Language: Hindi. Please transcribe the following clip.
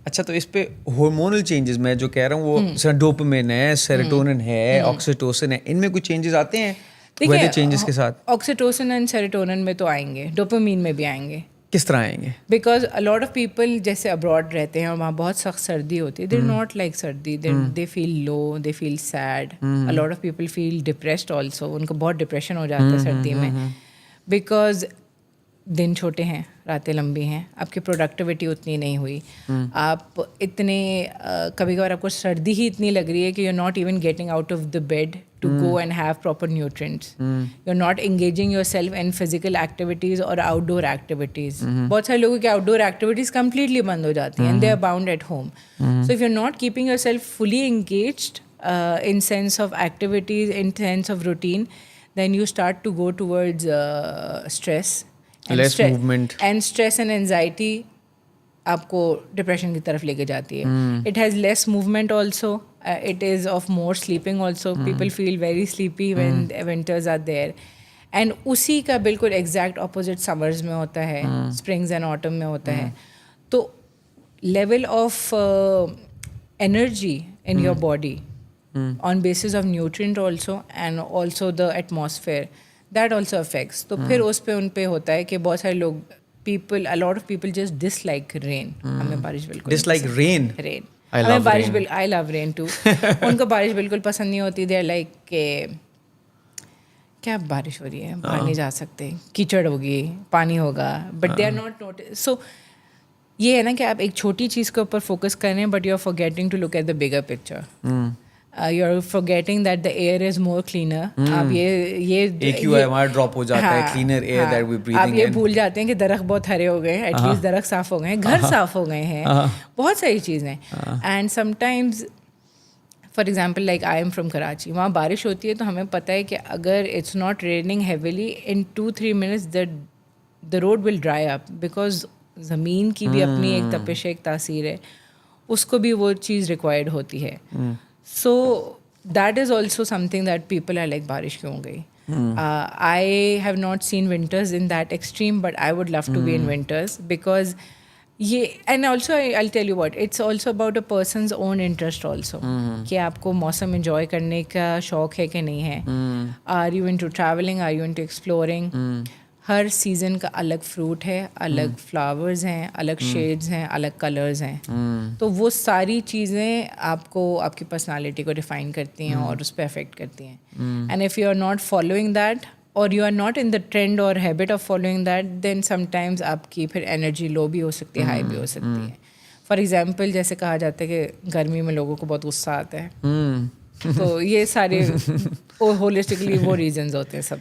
अच्छा, तो इस पे हार्मोनल चेंजेस मैं जो कह रहा हूँ वो डोपामिन है, सेरोटोनिन है, ऑक्सीटोसिन है, इनमें कुछ चेंजेस आते हैं वेदर चेंजेस के साथ? ऑक्सीटोसिन एंड सेरोटोनिन में तो आएंगे, डोपामिन में भी आएंगे. किस तरह आएंगे? Because a lot of people जैसे अब्रॉड रहते हैं और वहाँ बहुत सख्त सर्दी होती है, दे नॉट लाइक सर्दी, they feel low, they feel sad. A lot of people feel depressed also, उनको बहुत डिप्रेशन हो जाता है सर्दी में, बिकॉज दिन छोटे हैं, रातें लंबी हैं, आपकी प्रोडक्टिविटी उतनी नहीं हुई, आप इतने कभी कभार आपको सर्दी ही इतनी लग रही है कि you are not even getting out of the bed to go and have proper nutrients. You're not engaging yourself in physical activities or outdoor activities. बहुत सारे लोगों की outdoor activities completely बंद हो जाती हैं and they are bound at home. So if you're not keeping yourself fully engaged in sense of activities, in sense of routine, then you start to go towards stress. Less movement. And stress and anxiety आपको डिप्रेशन की तरफ लेके जाती है. It has less movement also, it is of more sleeping also. People feel very sleepy when winters are there. And उसी का बिल्कुल एग्जैक्ट ऑपोजिट समर्स में होता है, स्प्रिंग्स एंड ऑटम में होता है. तो level of energy in your body on basis of nutrient also and also the atmosphere, that also affects. तो फिर उस पर उन पे होता है कि बहुत सारे लोग a lot of people just dislike rain. हमें बारिश बिल्कुल dislike rain. हमें बारिश बिल्कुल, I love rain too. उनको बारिश बिल्कुल पसंद नहीं होती. They are like के क्या बारिश हो रही है, बाहर नहीं जा सकते, कीचड़ होगी, पानी होगा, but they are not noticed. So ये है ना कि आप एक छोटी चीज़ के ऊपर फोकस कर रहे हैं, but you are forgetting to look at the bigger picture. You are forgetting that the air is more cleaner. आप ये AQI हमारा ड्रॉप हो जाता है, cleaner air that we breathing in. आप ये भूल जाते हैं कि दरख्त बहुत हरे हो गए हैं, एटलीस्ट दरख्त साफ हो गए हैं, घर साफ हो गए हैं, बहुत सारी चीज़ें. And sometimes for example like I am from Karachi, वहाँ बारिश होती है तो हमें पता है कि अगर it's not raining heavily in 2-3 minutes the road will dry up, because ज़मीन की भी अपनी एक तपिश, एक तासीर है, उसको भी वो चीज़ रिक्वायर्ड होती है. So that is also something that people are like, बारिश क्यों हो गई? I have not seen winters in that extreme, but I would love to be in winters because and also I'll tell you what, it's also about a person's own interest also. कि आपको मौसम enjoy करने का शौक है कि नहीं है? Are you into traveling? Are you into exploring? Her season का अलग फ्रूट है, अलग फ्लावर्स हैं, अलग शेड्स हैं, अलग कलर्स हैं. तो वो सारी चीज़ें आपको आपकी पर्सनालिटी को डिफ़ाइन करती हैं और उस पर अफेक्ट करती हैं. And if you are not following that और you are not in the trend और habit of following that, then sometimes आपकी फिर एनर्जी लो भी हो सकती है, हाई भी हो सकती है. फॉर एग्ज़ाम्पल जैसे कहा जाता है कि गर्मी में लोगों को बहुत गुस्सा आता है, तो ये सारे होलिस्टिकली वो रीजंस होते हैं सब.